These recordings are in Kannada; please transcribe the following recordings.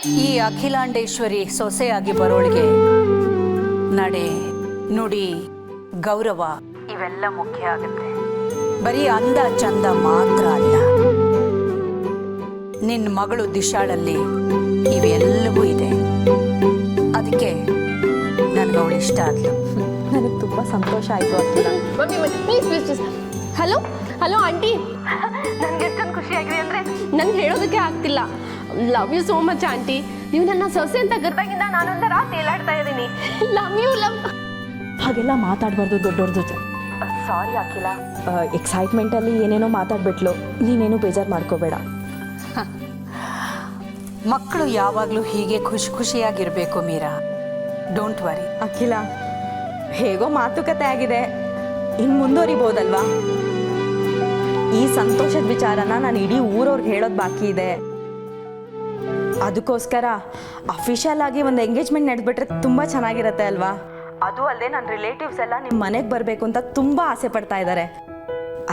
ಈ ಅಖಿಲಾಂಡೇಶ್ವರಿ ಸೊಸೆಯಾಗಿ ಬರೋಳಿಗೆ ನಡೆ ನುಡಿ ಗೌರವ ಇವೆಲ್ಲ ಮುಖ್ಯ ಆಗುತ್ತೆ. ಬರೀ ಅಂದ ಚಂದ ಮಾತ್ರ ಅಲ್ಲ, ನಿನ್ನ ಮಗಳು ದಿಶಾಳಲ್ಲಿ ಇವೆಲ್ಲವೂ ಇದೆ. ಅದಕ್ಕೆ ನನಗೆ ಅವಳು ಇಷ್ಟ ಆದ್ಲು. ನನಗೆ ತುಂಬ ಸಂತೋಷ ಆಯಿತು ಅಖಿಲ. ಪ್ಲೀಸ್ ಹಲೋ ಹಲೋ ಆಂಟಿ, ನನಗೆ ಎಷ್ಟೊಂದು ಖುಷಿ ಆಗಿದೆ ಅಂದರೆ ನಂಗೆ ಹೇಳೋದಕ್ಕೆ ಆಗ್ತಿಲ್ಲ. Love you so much aunty. ನೀವು ನನ್ನ ಸೊಸೆ ಅಂತ ಗೊತ್ತಾಗಿಂದ ನಾನೊಂಥರ ತೇಲಾಡ್ತಾ ಇದ್ದೀನಿ. Love you love. ಹಾಗೆಲ್ಲ ಮಾತಾಡಬಾರ್ದು ದೊಡ್ಡವ್ರ ಜೊತೆ. ಸಾರಿ ಅಖಿಲ, ಎಕ್ಸೈಟ್ಮೆಂಟಲ್ಲಿ ಏನೇನೋ ಮಾತಾಡ್ಬಿಟ್ಲು. ನೀನೇನು ಬೇಜಾರು ಮಾಡ್ಕೋಬೇಡ. ಮಕ್ಕಳು ಯಾವಾಗಲೂ ಹೀಗೆ ಖುಷಿಯಾಗಿರಬೇಕು ಮೀರಾ. Don't worry. ಅಖಿಲ, ಹೇಗೋ ಮಾತುಕತೆ ಆಗಿದೆ, ಇನ್ನು ಮುಂದುವರಿಬೋದಲ್ವಾ? ಈ ಸಂತೋಷದ ವಿಚಾರನ ನಾನು ಇಡೀ ಊರವ್ರಿಗೆ ಹೇಳೋದು ಬಾಕಿ ಇದೆ. ಅದಕ್ಕೋಸ್ಕರ ಅಫಿಷಿಯಲ್ ಆಗಿ ಒಂದು ಎಂಗೇಜ್ಮೆಂಟ್ ನಡೆದ್ಬಿಟ್ರೆ ತುಂಬ ಚೆನ್ನಾಗಿರುತ್ತೆ ಅಲ್ವಾ? ಅದು ಅಲ್ಲದೆ ನನ್ನ ರಿಲೇಟಿವ್ಸ್ ಎಲ್ಲ ನಿಮ್ಮ ಮನೆಗೆ ಬರಬೇಕು ಅಂತ ತುಂಬ ಆಸೆ ಪಡ್ತಾ ಇದ್ದಾರೆ.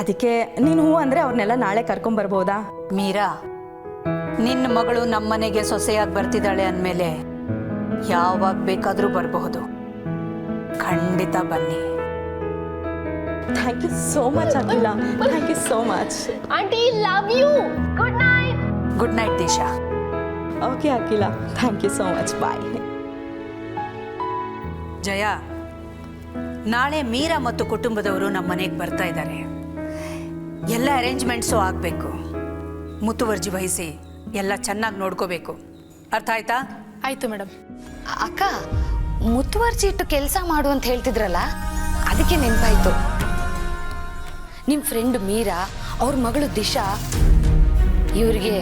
ಅದಕ್ಕೆ ನೀನು ಹೂ ಅಂದರೆ ಅವ್ರನ್ನೆಲ್ಲ ನಾಳೆ ಕರ್ಕೊಂಬರ್ಬೋದಾ? ಮೀರಾ, ನಿನ್ನ ಮಗಳು ನಮ್ಮ ಮನೆಗೆ ಸೊಸೆಯಾಗಿ ಬರ್ತಿದ್ದಾಳೆ ಅಂದಮೇಲೆ ಯಾವಾಗ ಬೇಕಾದರೂ ಬರಬಹುದು. ಖಂಡಿತ ಬನ್ನಿ. Thank you so much Akhila, thank you so much. Aunty love you. Good night. Good night Disha. Okay Akhila, thank you so much. Bye. Jaya, ನಾಳೆ ಮೀರಾ ಮತ್ತು ಕುಟುಂಬದವರು ನಮ್ಮ ಮನೆಗೆ ಬರ್ತಾ ಇದ್ದಾರೆ. ಎಲ್ಲ ಅರೇಂಜ್ಮೆಂಟ್ಸು ಆಗಬೇಕು. ಮುತುವರ್ಜಿ ವಹಿಸಿ ಎಲ್ಲ ಚೆನ್ನಾಗಿ ನೋಡ್ಕೋಬೇಕು. ಅರ್ಥ ಆಯ್ತಾ? ಆಯ್ತು ಮೇಡಮ್. ಅಕ್ಕ, ಮುತುವರ್ಜಿ ಇಟ್ಟು ಕೆಲಸ ಮಾಡು ಅಂತ ಹೇಳ್ತಿದ್ರಲ್ಲ, ಅದಕ್ಕೆ ನೆನಪಾಯ್ತು. ನಿಮ್ಮ ಫ್ರೆಂಡ್ ಮೀರಾ, ಅವ್ರ ಮಗಳು ದಿಶಾ, ಇವ್ರಿಗೆ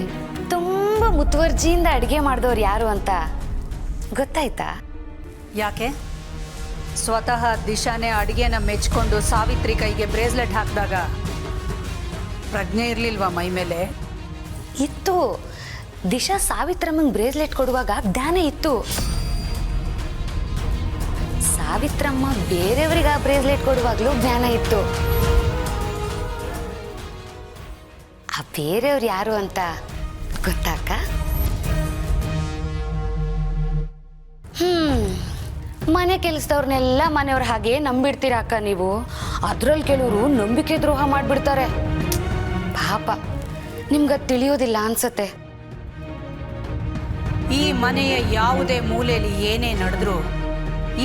ತುಂಬ ಮುತುವರ್ಜಿಯಿಂದ ಅಡುಗೆ ಮಾಡಿದವ್ರು ಯಾರು ಅಂತ ಗೊತ್ತಾಯ್ತಾ? ಯಾಕೆ? ಸ್ವತಃ ದಿಶಾನೇ ಅಡುಗೆನ ಮೆಚ್ಕೊಂಡು ಸಾವಿತ್ರಿ ಕೈಗೆ ಬ್ರೇಸ್ಲೆಟ್ ಹಾಕಿದಾಗ ಪ್ರಜ್ಞೆ ಇರಲಿಲ್ವಾ ಮೈ ಮೇಲೆ? ಇತ್ತು. ದಿಶಾ ಸಾವಿತ್ರಮ್ಮಂಗೆ ಬ್ರೇಸ್ಲೆಟ್ ಕೊಡುವಾಗ ಜ್ಞಾನ ಇತ್ತು. ಸಾವಿತ್ರಮ್ಮ ಬೇರೆಯವ್ರಿಗೆ ಆ ಬ್ರೇಸ್ಲೆಟ್ ಕೊಡುವಾಗಲೂ ಜ್ಞಾನ ಇತ್ತು. ಆ ಬೇರೆಯವ್ರು ಯಾರು ಅಂತ ಗೊತ್ತಾಕ? ಮನೆ ಕೆಲಸದವ್ರನ್ನೆಲ್ಲ ಮನೆಯವ್ರ ಹಾಗೆ ನಂಬಿಡ್ತೀರ ಅಕ್ಕ ನೀವು. ಅದ್ರಲ್ಲಿ ಕೆಲವರು ನಂಬಿಕೆ ದ್ರೋಹ ಮಾಡಿಬಿಡ್ತಾರೆ. ಪಾಪ, ನಿಮ್ಗದು ತಿಳಿಯೋದಿಲ್ಲ ಅನ್ಸತ್ತೆ. ಈ ಮನೆಯ ಯಾವುದೇ ಮೂಲೆಯಲ್ಲಿ ಏನೇ ನಡೆದ್ರೂ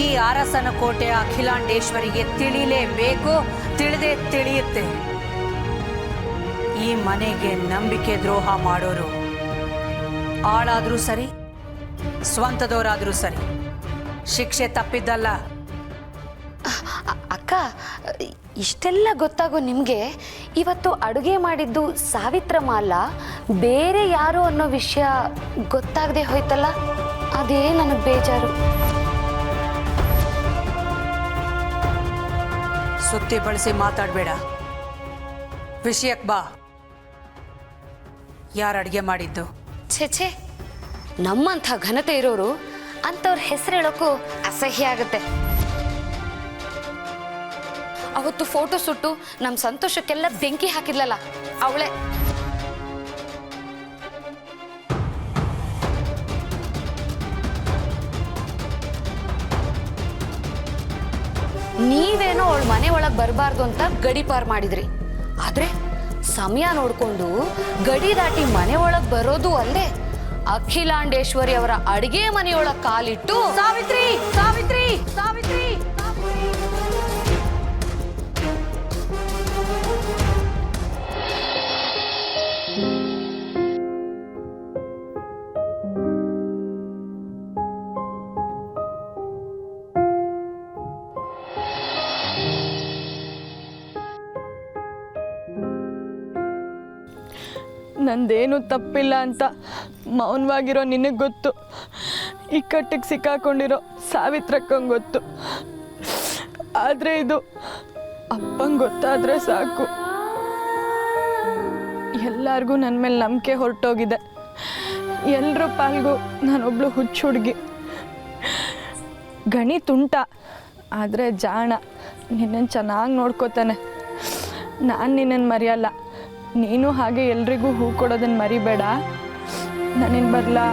ಈ ಅರಸನ ಕೋಟೆ ಅಖಿಲಾಂಡೇಶ್ವರಿಗೆ ತಿಳಿಲೇಬೇಕು, ತಿಳಿದೇ ತಿಳಿಯುತ್ತೆ. ಈ ಮನೆಗೆ ನಂಬಿಕೆ ದ್ರೋಹ ಮಾಡೋರು ಆಳಾದ್ರೂ ಸರಿ, ಸ್ವಂತದವರಾದ್ರೂ ಸರಿ, ಶಿಕ್ಷೆ ತಪ್ಪಿದ್ದಲ್ಲ. ಅಕ್ಕ, ಇಷ್ಟೆಲ್ಲ ಗೊತ್ತಾಗೋ ನಿಮಗೆ ಇವತ್ತು ಅಡುಗೆ ಮಾಡಿದ್ದು ಸಾವಿತ್ರಮ್ಮ ಅಲ್ಲ, ಬೇರೆ ಯಾರು ಅನ್ನೋ ವಿಷಯ ಗೊತ್ತಾಗದೆ ಹೋಯ್ತಲ್ಲ, ಅದೇ ನನಗೆ ಬೇಜಾರು. ಸುತ್ತಿ ಬಳಸಿ ಮಾತಾಡಬೇಡ, ವಿಷಯಕ್ಕೆ ಬಾ. ಯಾರು ಅಡುಗೆ ಮಾಡಿದ್ದು? ಛೇ, ನಮ್ಮಂಥ ಘನತೆ ಇರೋರು ಅಂಥವ್ರ ಹೆಸರು ಹೇಳೋಕ್ಕೂ ಅಸಹ್ಯ ಆಗುತ್ತೆ. ಅವತ್ತು ಫೋಟೋ ಸುಟ್ಟು ನಮ್ಮ ಸಂತೋಷಕ್ಕೆಲ್ಲ ಬೆಂಕಿ ಹಾಕಿದ್ಲಲ್ಲ, ಅವಳೇ. ನೀವೇನೋ ಅವಳ ಮನೆ ಒಳಗೆ ಬರಬಾರ್ದು ಅಂತ ಗಡಿ ಪಾರ್ ಮಾಡಿದ್ರಿ. ಆದ್ರೆ ಸಮಯ ನೋಡ್ಕೊಂಡು ಗಡಿ ದಾಟಿ ಮನೆ ಒಳಗೆ ಬರೋದು ಅಲ್ಲೇ ಅಖಿಲಾಂಡೇಶ್ವರಿ ಅವರ ಅಡಿಗೆ ಮನೆಯೊಳಗೆ ಕಾಲಿಟ್ಟು ಸಾವಿತ್ರಿ ಸಾವಿತ್ರಿ ಸಾವಿತ್ರಿ ನಂದೇನು ತಪ್ಪಿಲ್ಲ ಅಂತ ಮೌನವಾಗಿರೋ ನಿನಗೆ ಗೊತ್ತು. ಇಕ್ಕಟ್ಟಿಗೆ ಸಿಕ್ಕಾಕೊಂಡಿರೋ ಸಾವಿತ್ರಕ್ಕಂಗೆ ಗೊತ್ತು. ಆದರೆ ಇದು ಅಪ್ಪಂಗೆ ಗೊತ್ತಾದರೆ ಸಾಕು. ಎಲ್ಲರಿಗೂ ನನ್ನ ಮೇಲೆ ನಂಬಿಕೆ ಹೊರಟೋಗಿದೆ. ಎಲ್ಲರ ಪಾಲ್ಗೂ ನಾನೊಬ್ಳು ಹುಚ್ಚು ಹುಡುಗಿ. ಗಣಿ ತುಂಟ, ಆದರೆ ಜಾಣ. ನಿನ್ನನ್ನು ಚೆನ್ನಾಗಿ ನೋಡ್ಕೋತಾನೆ. ನಾನು ನಿನ್ನನ್ನು ಮರೆಯಲ್ಲ. ನೀನು ಹಾಗೆ ಎಲ್ರಿಗೂ ಹೂ ಕೊಡೋದನ್ನು ಮರಿಬೇಡ. ನಾನೇನು ಬರಲಾ?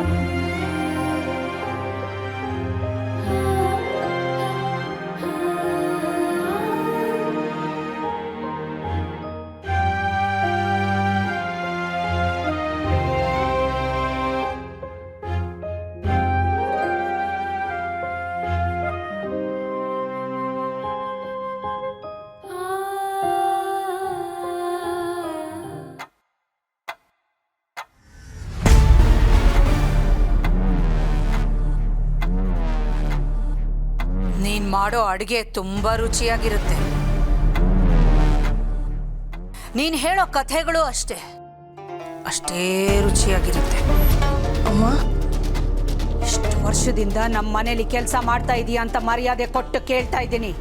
ಮಾಡೋ ಅಡುಗೆ ತುಂಬ ರುಚಿಯಾಗಿರುತ್ತೆ. ನೀನು ಹೇಳೋ ಕಥೆಗಳು ಅಷ್ಟೇ ರುಚಿಯಾಗಿರುತ್ತೆ. ಅಮ್ಮ, ಇಷ್ಟು ವರ್ಷದಿಂದ ನಮ್ಮ ಮನೇಲಿ ಕೆಲಸ ಮಾಡ್ತಾ ಇದೀಯ ಅಂತ ಮರ್ಯಾದೆ ಕೊಟ್ಟು ಕೇಳ್ತಾ ಇದ್ದೀನಿ.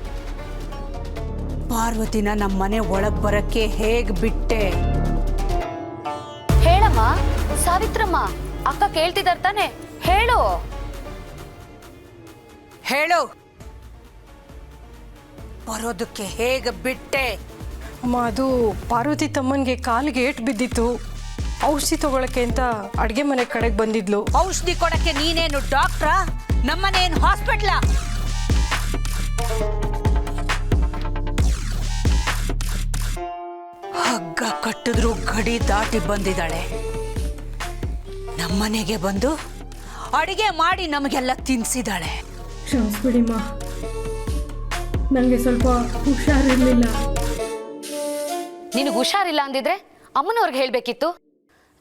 ಪಾರ್ವತಿನ ನಮ್ಮ ಮನೆ ಒಳಗೆ ಬರಕ್ಕೆ ಹೇಗ್ ಬಿಟ್ಟೆ? ಹೇಳಮ್ಮ ಸಾವಿತ್ರಮ್ಮ, ಅಕ್ಕ ಕೇಳ್ತಿದಾರ ತಾನೆ, ಹೇಳು. ಹೇಳು, ಬರೋದಕ್ಕೆ ಹೇಗೆ ಬಿಟ್ಟೆ? ಅಮ್ಮ, ಅದು ಪಾರ್ವತಿ ತಮ್ಮನಿಗೆ ಕಾಲಿಗೆ ಏಟು ಬಿದ್ದಿತ್ತು. ಔಷಧಿ ತಗೊಳಕ್ಕೆ ಅಂತ ಅಡುಗೆ ಮನೆ ಕಡೆಗೆ ಬಂದಿದ್ಲು. ಔಷಧಿ ಕೊಡಕ್ಕೆ ನೀನೇನು ಡಾಕ್ಟ್ರಾ? ನಮ್ಮನೇನು ಹಾಸ್ಪಿಟ್ಲಾ? ಹಗ್ಗ ಕಟ್ಟಿದ್ರು ಗಡಿ ದಾಟಿ ಬಂದಿದ್ದಾಳೆ. ನಮ್ಮನೆಗೆ ಬಂದು ಅಡಿಗೆ ಮಾಡಿ ನಮಗೆಲ್ಲ ತಿನ್ಸಿದಾಳೆ. ಕ್ಷಮಿಸ್ಬಿಡಿಮ್ಮ, ನನಗೆ ಸ್ವಲ್ಪ ಹುಷಾರಿರ್ಲಿಲ್ಲ. ನಿನಗೆ ಹುಷಾರಿಲ್ಲ ಅಂದಿದ್ರೆ ಅಮ್ಮನವ್ರಿಗೆ ಹೇಳ್ಬೇಕಿತ್ತು.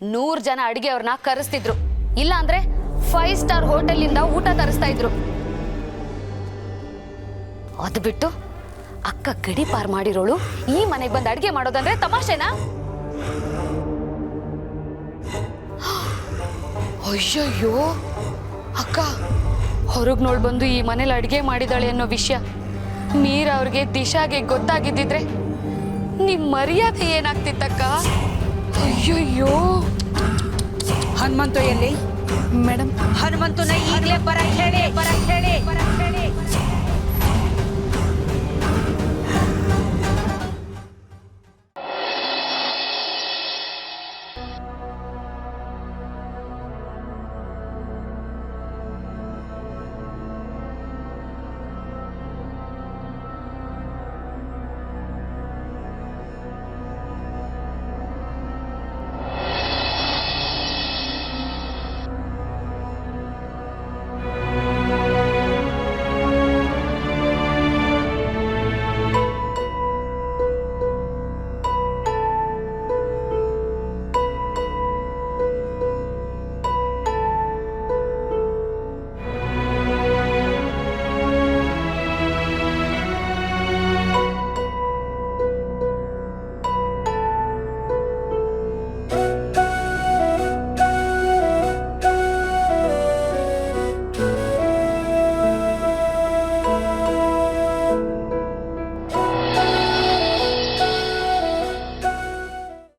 100 ಜನ ಅಡಿಗೆ ಅವ್ರನ್ನ ಕರೆಸ್ತಿದ್ರು, ಇಲ್ಲ ಅಂದ್ರೆ 5 ಸ್ಟಾರ್ ಹೋಟೆಲಿಂದ ಊಟ ತರಿಸ್ತಾ ಇದ್ರು. ಅದು ಬಿಟ್ಟು ಅಕ್ಕ ಗಡಿ ಪಾರ್ ಮಾಡಿರೋಳು ಈ ಮನೆಗೆ ಬಂದು ಅಡಿಗೆ ಮಾಡೋದಂದ್ರೆ ತಮಾಷೆನಾ? ಅಯ್ಯಯ್ಯೋ, ಅಕ್ಕ ಹೊರಗೆ ನೋಡ್ ಬಂದು ಈ ಮನೇಲಿ ಅಡಿಗೆ ಮಾಡಿದಾಳೆ ಅನ್ನೋ ವಿಷಯ ಅವ್ರಿಗೆ ದಿಶಾಗೆ ಗೊತ್ತಾಗಿದ್ದಿದ್ರೆ ನಿಮ್ ಮರ್ಯಾದೆ ಏನಾಗ್ತಿತ್ತಕ್ಕ? ಅಯ್ಯಯ್ಯೋ. ಹನುಮಂತು ಎಲ್ಲಿ? ಮೇಡಮ್, ಹನುಮಂತನ ಈಗಲೇ ಬರಕ್ ಹೇಳಿ.